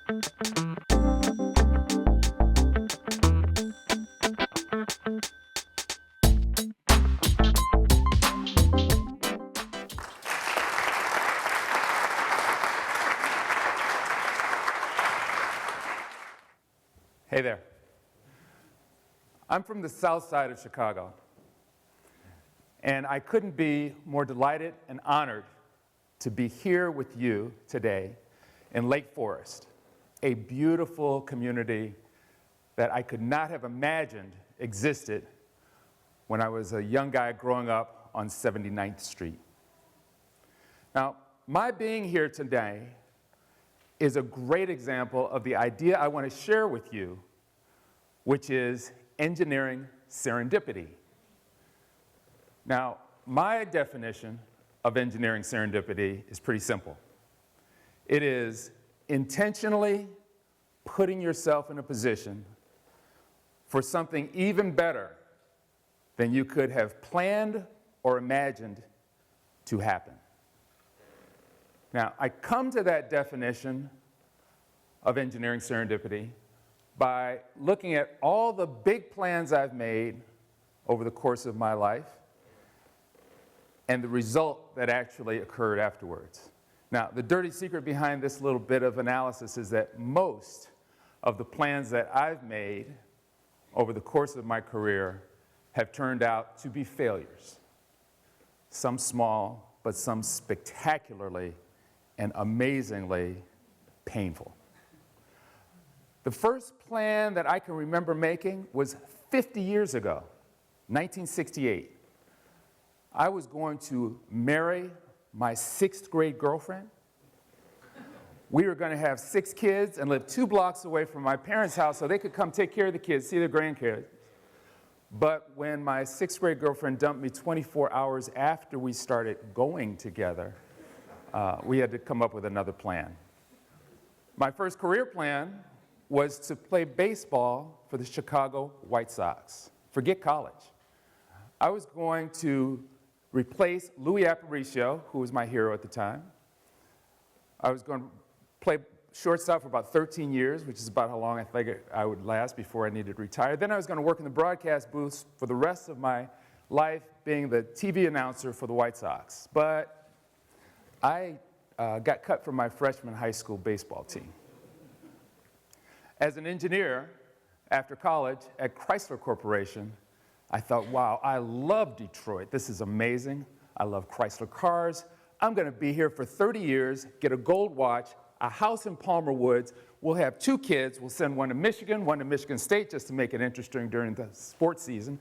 Hey there. I'm from the south side of Chicago, and I couldn't be more delighted and honored to be here with you today in Lake Forest, a beautiful community that I could not have imagined existed when I was a young guy growing up on 79th Street. Now, my being here today is a great example of the idea I want to share with you, which is engineering serendipity. Now, my definition of engineering serendipity is pretty simple. It is intentionally putting yourself in a position for something even better than you could have planned or imagined to happen. Now, I come to that definition of engineering serendipity by looking at all the big plans I've made over the course of my life and the result that actually occurred afterwards. Now, the dirty secret behind this little bit of analysis is that most of the plans that I've made over the course of my career have turned out to be failures. Some small, but some spectacularly and amazingly painful. The first plan that I can remember making was 50 years ago, 1968. I was going to marry my 6th grade girlfriend. We were going to have 6 kids and live 2 blocks away from my parents' house so they could come take care of the kids, see their grandkids. But when my 6th grade girlfriend dumped me 24 hours after we started going together, we had to come up with another plan. My first career plan was to play baseball for the Chicago White Sox. Forget college. I was going to replace Louis Aparicio, who was my hero at the time. I was going to play shortstop for about 13 years, which is about how long I figured I would last before I needed to retire. Then I was going to work in the broadcast booth for the rest of my life, being the TV announcer for the White Sox. But I got cut from my freshman high school baseball team. As an engineer, after college at Chrysler Corporation, I thought, wow, I love Detroit. This is amazing. I love Chrysler cars. I'm going to be here for 30 years, get a gold watch, a house in Palmer Woods. We'll have 2 kids. We'll send one to Michigan State, just to make it interesting during the sports season.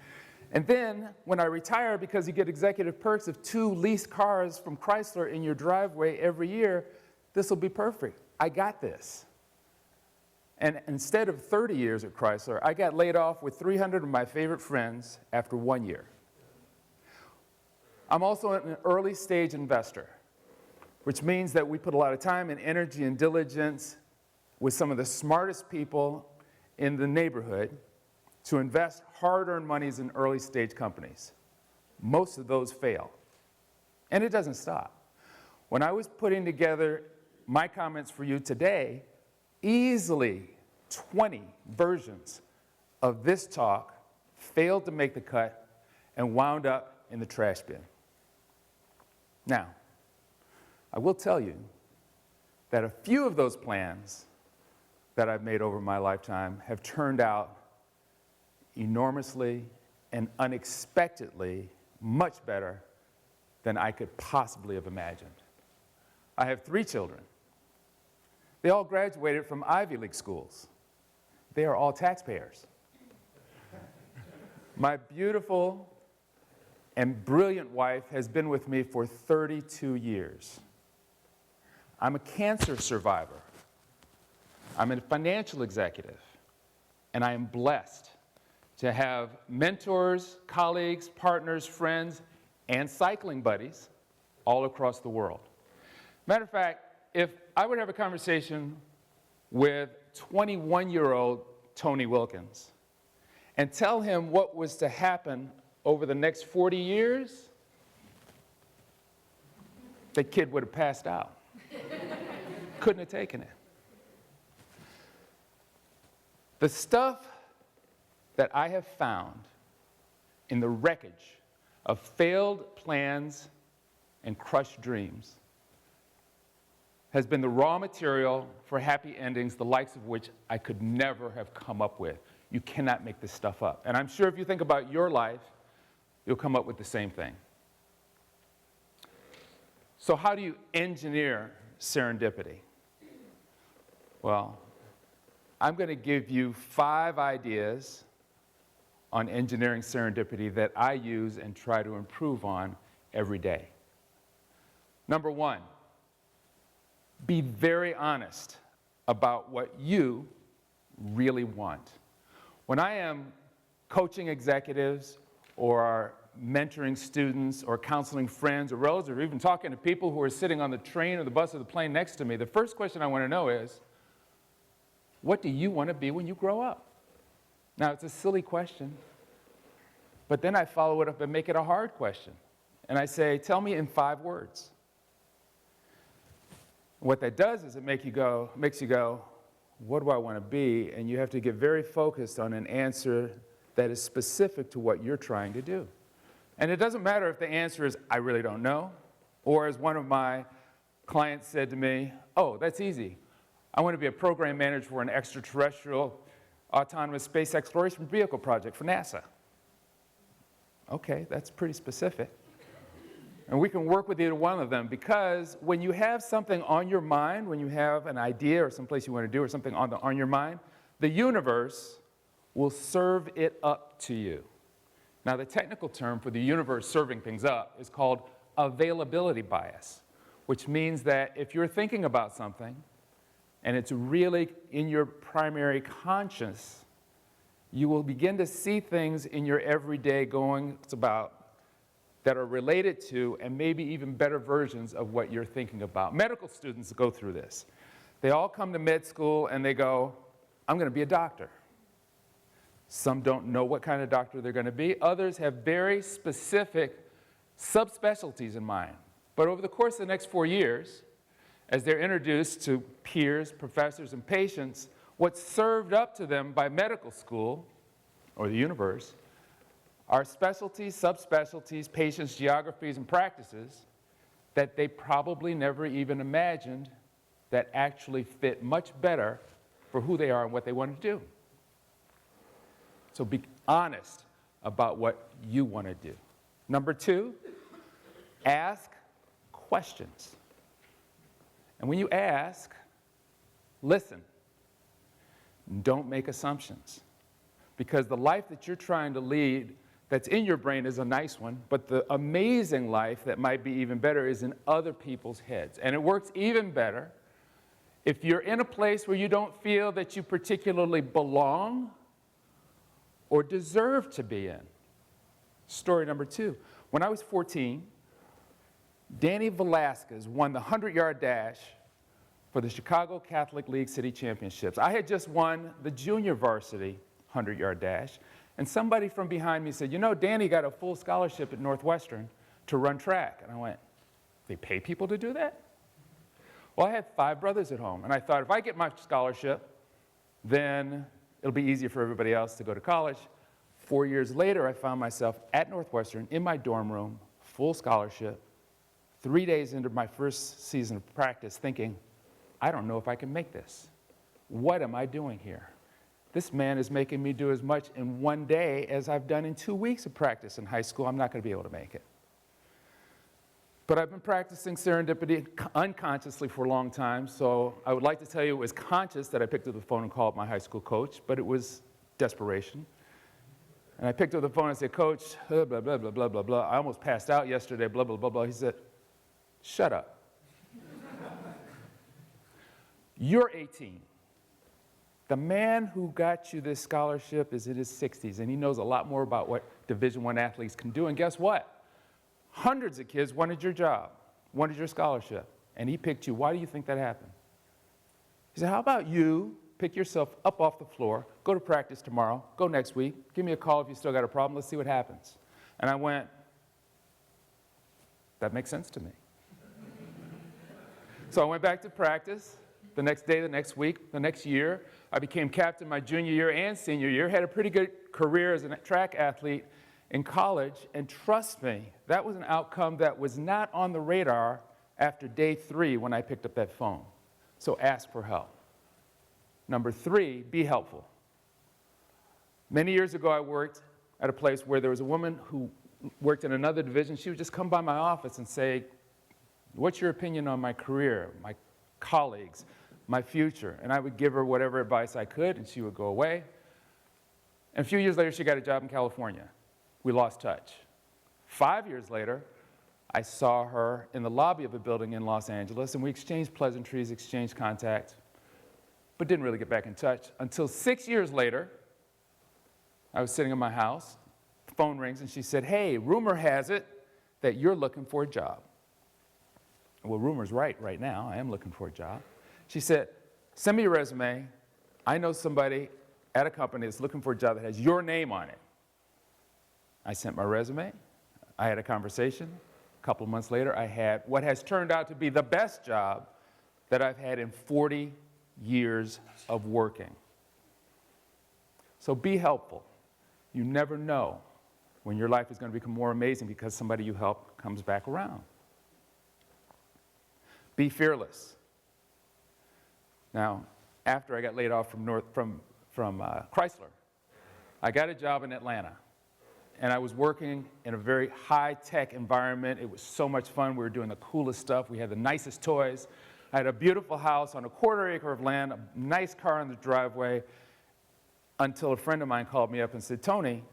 And then, when I retire, because you get executive perks of 2 leased cars from Chrysler in your driveway every year, this will be perfect. I got this. And instead of 30 years at Chrysler, I got laid off with 300 of my favorite friends after 1 year. I'm also an early stage investor, which means that we put a lot of time and energy and diligence with some of the smartest people in the neighborhood to invest hard-earned monies in early stage companies. Most of those fail. And it doesn't stop. When I was putting together my comments for you today, easily 20 versions of this talk failed to make the cut and wound up in the trash bin. Now, I will tell you that a few of those plans that I've made over my lifetime have turned out enormously and unexpectedly much better than I could possibly have imagined. I have 3 children. They all graduated from Ivy League schools. They are all taxpayers. My beautiful and brilliant wife has been with me for 32 years. I'm a cancer survivor. I'm a financial executive. And I am blessed to have mentors, colleagues, partners, friends, and cycling buddies all across the world. Matter of fact, if I would have a conversation with 21-year-old Tony Wilkins and tell him what was to happen over the next 40 years, the kid would have passed out. Couldn't have taken it. The stuff that I have found in the wreckage of failed plans and crushed dreams has been the raw material for happy endings, the likes of which I could never have come up with. You cannot make this stuff up. And I'm sure if you think about your life, you'll come up with the same thing. So how do you engineer serendipity? Well, I'm going to give you 5 ideas on engineering serendipity that I use and try to improve on every day. Number 1, be very honest about what you really want. When I am coaching executives or mentoring students or counseling friends or relatives or even talking to people who are sitting on the train or the bus or the plane next to me, the first question I want to know is, what do you want to be when you grow up? Now, it's a silly question, but then I follow it up and make it a hard question. And I say, tell me in 5 words. What that does is it makes you go, what do I want to be? And you have to get very focused on an answer that is specific to what you're trying to do. And it doesn't matter if the answer is, I really don't know, or as one of my clients said to me, oh, that's easy. I want to be a program manager for an extraterrestrial autonomous space exploration vehicle project for NASA. Okay, that's pretty specific. And we can work with either one of them, because when you have something on your mind, when you have an idea or someplace you want to do or something on your mind, the universe will serve it up to you. Now, the technical term for the universe serving things up is called availability bias, which means that if you're thinking about something and it's really in your primary conscious, you will begin to see things in your everyday going about that are related to and maybe even better versions of what you're thinking about. Medical students go through this. They all come to med school and they go, I'm going to be a doctor. Some don't know what kind of doctor they're going to be. Others have very specific subspecialties in mind. But over the course of the next 4 years, as they're introduced to peers, professors, and patients, what's served up to them by medical school, or the universe, are specialties, subspecialties, patients, geographies, and practices that they probably never even imagined that actually fit much better for who they are and what they want to do. So be honest about what you want to do. Number 2, ask questions. And when you ask, listen. Don't make assumptions. Because the life that you're trying to lead that's in your brain is a nice one, but the amazing life that might be even better is in other people's heads. And it works even better if you're in a place where you don't feel that you particularly belong or deserve to be in. Story number 2. When I was 14, Danny Velasquez won the 100-yard dash for the Chicago Catholic League City Championships. I had just won the junior varsity 100-yard dash, and somebody from behind me said, you know, Danny got a full scholarship at Northwestern to run track. And I went, they pay people to do that? Well, I had 5 brothers at home, and I thought if I get my scholarship, then it'll be easier for everybody else to go to college. 4 years later, I found myself at Northwestern in my dorm room, full scholarship, 3 days into my first season of practice thinking, I don't know if I can make this. What am I doing here? This man is making me do as much in 1 day as I've done in 2 weeks of practice in high school. I'm not going to be able to make it. But I've been practicing serendipity unconsciously for a long time, so I would like to tell you it was conscious that I picked up the phone and called my high school coach, but it was desperation. And I picked up the phone and said, Coach, blah, blah, blah, blah, blah, blah. I almost passed out yesterday, blah, blah, blah, blah. He said, shut up. You're 18. The man who got you this scholarship is in his 60s, and he knows a lot more about what Division I athletes can do. And guess what? Hundreds of kids wanted your job, wanted your scholarship, and he picked you. Why do you think that happened? He said, how about you pick yourself up off the floor, go to practice tomorrow, go next week, give me a call if you still got a problem, let's see what happens. And I went, that makes sense to me. So I went back to practice, the next day, the next week, the next year. I became captain my junior year and senior year, had a pretty good career as a track athlete in college, and trust me, that was an outcome that was not on the radar after day 3 when I picked up that phone. So ask for help. Number 3, be helpful. Many years ago, I worked at a place where there was a woman who worked in another division. She would just come by my office and say, "What's your opinion on my career, my colleagues, my future?" And I would give her whatever advice I could, and she would go away. And a few years later, she got a job in California. We lost touch. 5 years later, I saw her in the lobby of a building in Los Angeles, and we exchanged pleasantries, exchanged contact, but didn't really get back in touch until 6 years later. I was sitting in my house, the phone rings, and she said, "Hey, rumor has it that you're looking for a job." Well, rumor's right now. I am looking for a job. She said, "Send me your resume. I know somebody at a company that's looking for a job that has your name on it." I sent my resume. I had a conversation. A couple of months later, I had what has turned out to be the best job that I've had in 40 years of working. So be helpful. You never know when your life is going to become more amazing because somebody you help comes back around. Be fearless. Now, after I got laid off from Chrysler, I got a job in Atlanta. And I was working in a very high-tech environment. It was so much fun. We were doing the coolest stuff. We had the nicest toys. I had a beautiful house on a quarter-acre of land, a nice car in the driveway, until a friend of mine called me up and said, "Tony,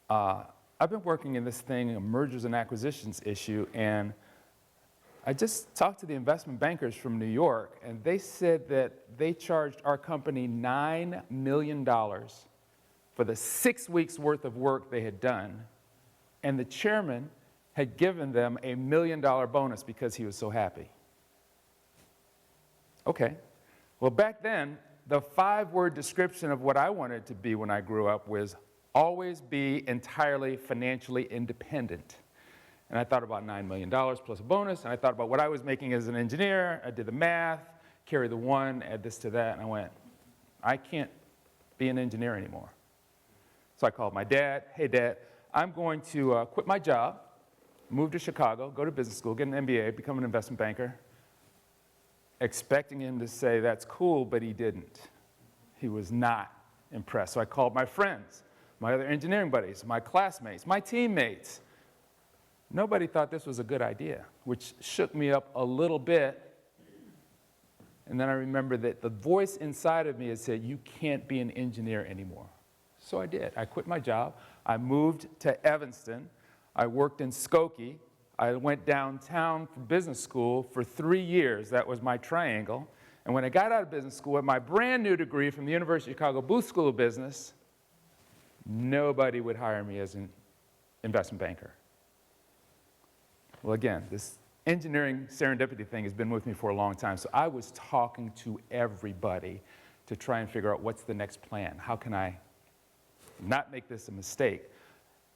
I've been working in this thing, a mergers and acquisitions issue, and I just talked to the investment bankers from New York, and they said that they charged our company $9 million for the 6 weeks' worth of work they had done, and the chairman had given them a $1 million bonus because he was so happy." Okay. Well, back then, the 5-word description of what I wanted to be when I grew up was always be entirely financially independent. And I thought about $9 million plus a bonus, and I thought about what I was making as an engineer. I did the math, carry the 1, add this to that, and I went, I can't be an engineer anymore. So I called my dad. "Hey, Dad, I'm going to quit my job, move to Chicago, go to business school, get an MBA, become an investment banker," expecting him to say, "That's cool," but he didn't. He was not impressed. So I called my friends, my other engineering buddies, my classmates, my teammates. Nobody thought this was a good idea, which shook me up a little bit. And then I remembered that the voice inside of me had said, "You can't be an engineer anymore." So I did. I quit my job. I moved to Evanston. I worked in Skokie. I went downtown for business school for 3 years. That was my triangle. And when I got out of business school with my brand new degree from the University of Chicago Booth School of Business, nobody would hire me as an investment banker. Well, again, this engineering serendipity thing has been with me for a long time. So I was talking to everybody to try and figure out what's the next plan. How can I not make this a mistake?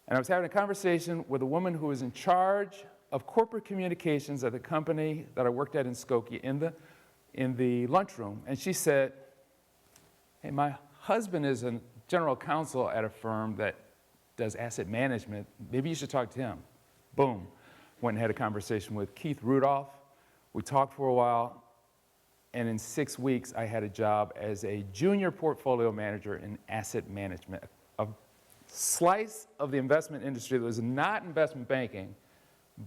And I was having a conversation with a woman who was in charge of corporate communications at the company that I worked at in Skokie in the lunchroom. And she said, "Hey, my husband is a general counsel at a firm that does asset management. Maybe you should talk to him." Boom. Went and had a conversation with Keith Rudolph. We talked for a while. And in 6 weeks, I had a job as a junior portfolio manager in asset management, a slice of the investment industry that was not investment banking,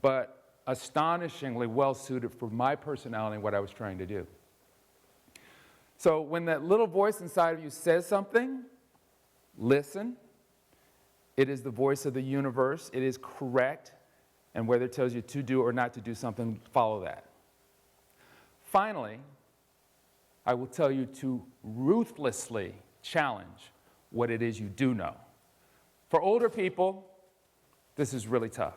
but astonishingly well-suited for my personality and what I was trying to do. So when that little voice inside of you says something, listen. It is the voice of the universe. It is correct. And whether it tells you to do or not to do something, follow that. Finally, I will tell you to ruthlessly challenge what it is you do know. For older people, this is really tough.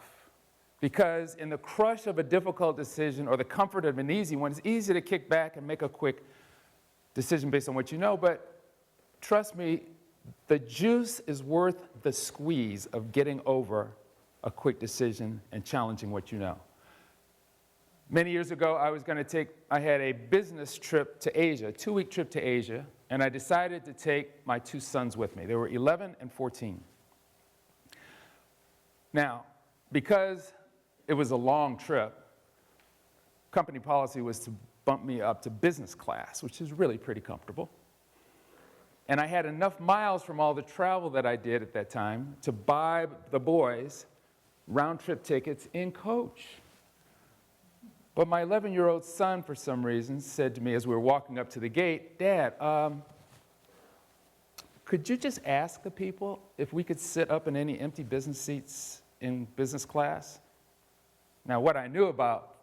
Because in the crush of a difficult decision or the comfort of an easy one, it's easy to kick back and make a quick decision based on what you know. But trust me, the juice is worth the squeeze of getting over a quick decision and challenging what you know. Many years ago, I had a business trip to Asia, a 2-week trip to Asia, and I decided to take my 2 sons with me. They were 11 and 14. Now, because it was a long trip, company policy was to bump me up to business class, which is really pretty comfortable. And I had enough miles from all the travel that I did at that time to buy the boys round-trip tickets in coach. But my 11-year-old son, for some reason, said to me as we were walking up to the gate, "Dad, could you just ask the people if we could sit up in any empty business seats in business class?" Now, what I knew about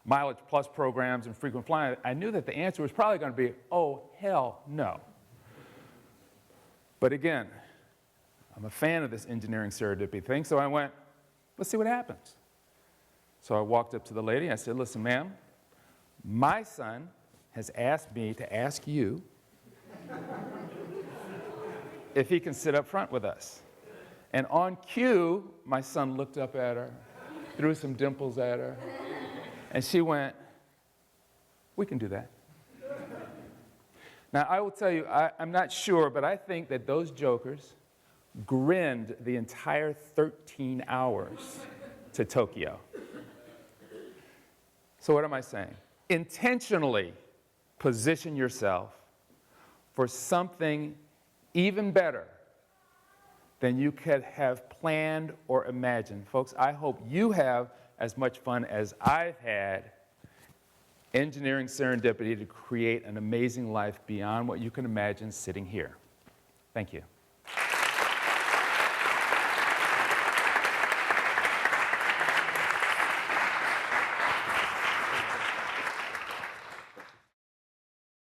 mileage plus programs and frequent flying, I knew that the answer was probably going to be, "Oh, hell no." But again, I'm a fan of this engineering serendipity thing, so I went, let's see what happens. So I walked up to the lady and I said, "Listen, ma'am, my son has asked me to ask you if he can sit up front with us." And on cue, my son looked up at her, threw some dimples at her, and she went, "We can do that." Now, I will tell you, I'm not sure, but I think that those jokers grinned the entire 13 hours to Tokyo. So what am I saying? Intentionally position yourself for something even better than you could have planned or imagined. Folks, I hope you have as much fun as I've had engineering serendipity to create an amazing life beyond what you can imagine sitting here. Thank you.